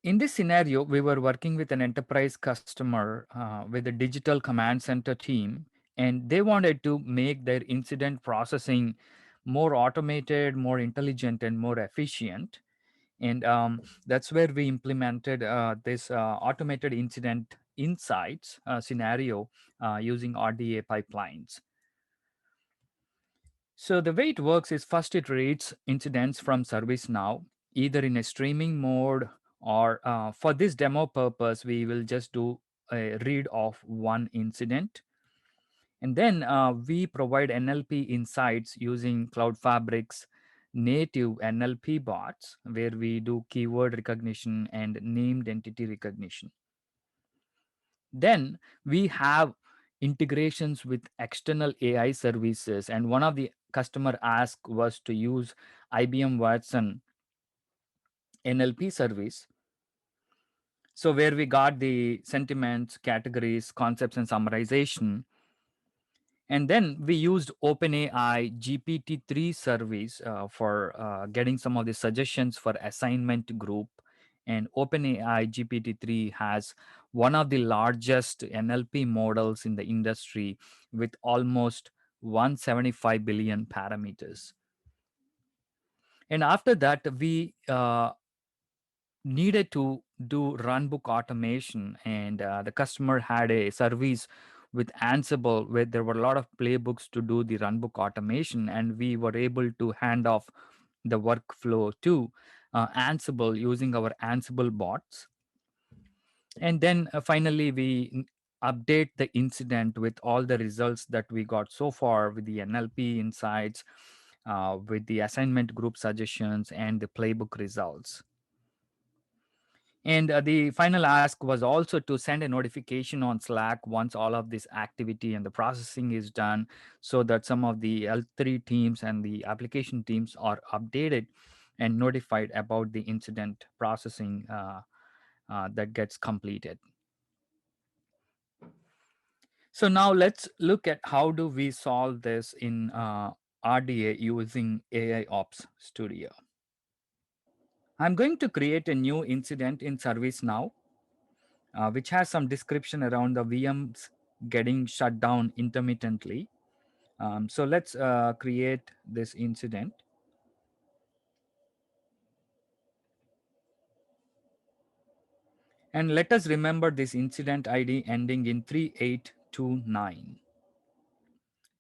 In this scenario, we were working with an enterprise customer with a digital command center team, and they wanted to make their incident processing more automated, more intelligent, and more efficient. And that's where we implemented this automated incident insights scenario using RDA pipelines. So the way it works is first it reads incidents from ServiceNow, either in a streaming mode or for this demo purpose, we will just do a read of one incident. And then we provide NLP insights using Cloud Fabric's native NLP bots, where we do keyword recognition and named entity recognition. Then we have integrations with external AI services, and one of the customer ask was to use IBM Watson NLP service. So where we got the sentiments, categories, concepts, and summarization. And then we used OpenAI GPT-3 service for getting some of the suggestions for assignment group. And OpenAI GPT-3 has one of the largest NLP models in the industry with almost 175 billion parameters. And after that, we needed to do runbook automation, and the customer had a service with Ansible where there were a lot of playbooks to do the runbook automation, and we were able to hand off the workflow to Ansible using our Ansible bots. And then finally we update the incident with all the results that we got so far with the NLP insights, with the assignment group suggestions and the playbook results. And the final ask was also to send a notification on Slack once all of this activity and the processing is done, so that some of the L3 teams and the application teams are updated and notified about the incident processing that gets completed. So now let's look at how do we solve this in RDA using AI Ops Studio. I'm going to create a new incident in ServiceNow which has some description around the VMs getting shut down intermittently. So let's create this incident. And let us remember this incident ID ending in 3829.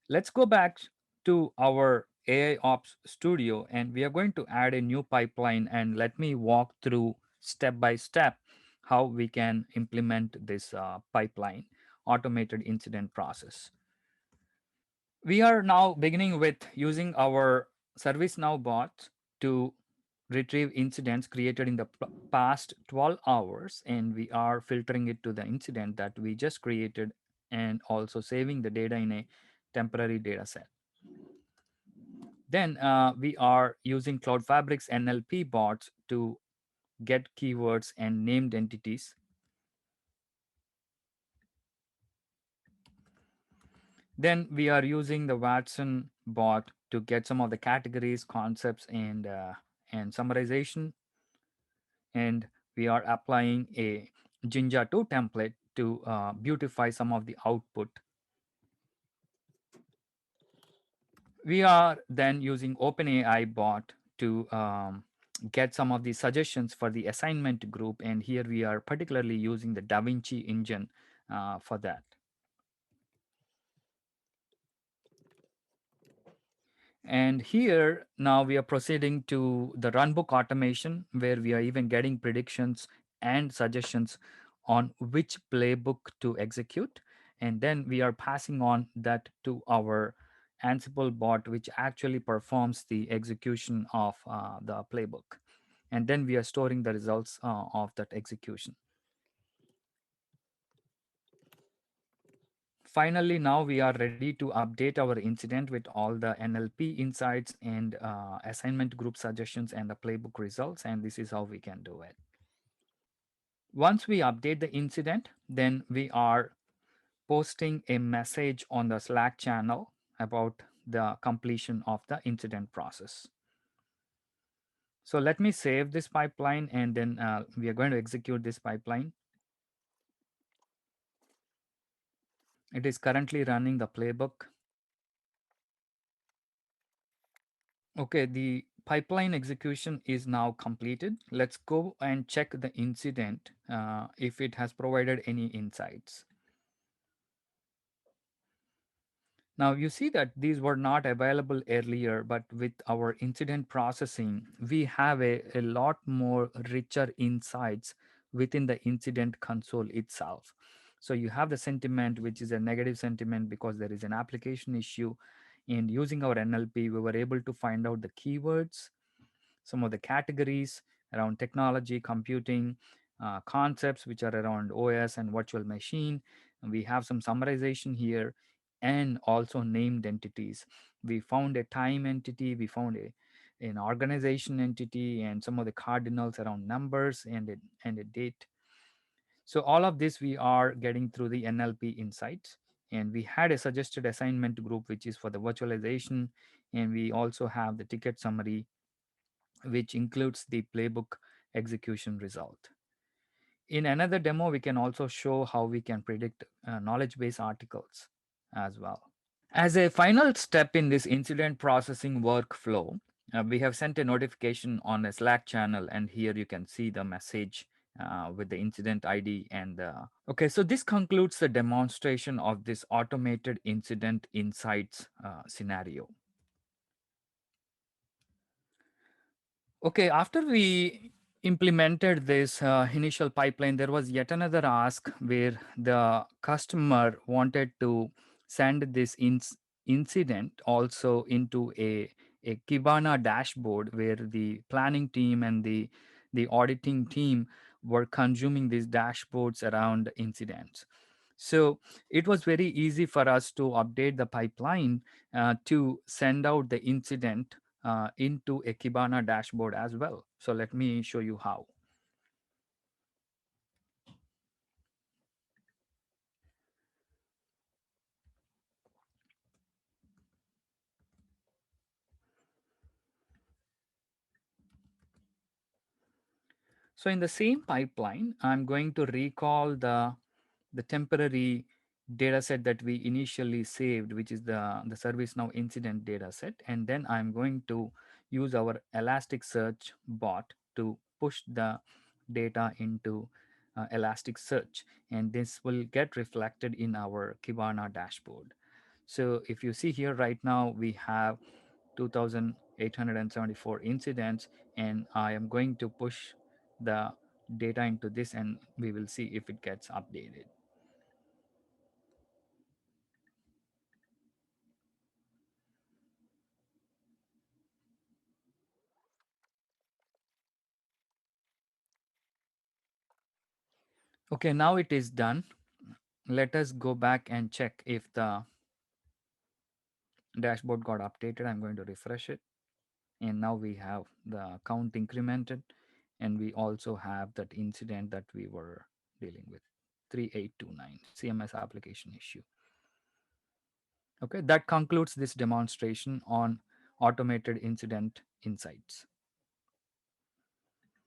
Let's go back to our AI Ops Studio, and we are going to add a new pipeline, and let me walk through step by step how we can implement this pipeline automated incident process. We are now beginning with using our ServiceNow bot to retrieve incidents created in the past 12 hours, and we are filtering it to the incident that we just created and also saving the data in a temporary data set. Then we are using Cloud Fabric's NLP bots to get keywords and named entities. Then we are using the Watson bot to get some of the categories, concepts, and summarization. And we are applying a Jinja 2 template to beautify some of the output. We are then using OpenAI bot to get some of the suggestions for the assignment group. And here we are particularly using the DaVinci engine for that. And here now we are proceeding to the runbook automation, where we are even getting predictions and suggestions on which playbook to execute. And then we are passing on that to our Ansible bot, which actually performs the execution of the playbook. And then we are storing the results of that execution. Finally, now we are ready to update our incident with all the NLP insights and assignment group suggestions and the playbook results. And this is how we can do it. Once we update the incident, then we are posting a message on the Slack channel about the completion of the incident process. So let me save this pipeline, and then we are going to execute this pipeline. It is currently running the playbook. Okay, the pipeline execution is now completed. Let's go and check the incident if it has provided any insights. Now you see that these were not available earlier, but with our incident processing, we have a lot more richer insights within the incident console itself. So you have the sentiment, which is a negative sentiment because there is an application issue. And using our NLP, we were able to find out the keywords, some of the categories around technology, computing, concepts which are around OS and virtual machine. And we have some summarization here and also named entities. We found a time entity, we found an organization entity, and some of the cardinals around numbers and a date. So all of this we are getting through the NLP insights. And we had a suggested assignment group, which is for the virtualization. And we also have the ticket summary, which includes the playbook execution result. In another demo, we can also show how we can predict knowledge base articles as well. As a final step in this incident processing workflow, we have sent a notification on a Slack channel, and here you can see the message with the incident ID and the. Okay, so this concludes the demonstration of this automated incident insights scenario. Okay, after we implemented this initial pipeline, there was yet another ask where the customer wanted to send this incident also into a Kibana dashboard where the planning team and the auditing team were consuming these dashboards around incidents. So it was very easy for us to update the pipeline to send out the incident into a Kibana dashboard as well. So let me show you how. So in the same pipeline, I'm going to recall the temporary data set that we initially saved, which is the ServiceNow incident data set. And then I'm going to use our Elasticsearch bot to push the data into Elasticsearch. And this will get reflected in our Kibana dashboard. So if you see here right now, we have 2,874 incidents, and I am going to push the data into this, and we will see if it gets updated. Okay, now it is done. Let us go back and check if the dashboard got updated. I'm going to refresh it. And now we have the count incremented. And we also have that incident that we were dealing with, 3829 CMS application issue. Okay, that concludes this demonstration on automated incident insights.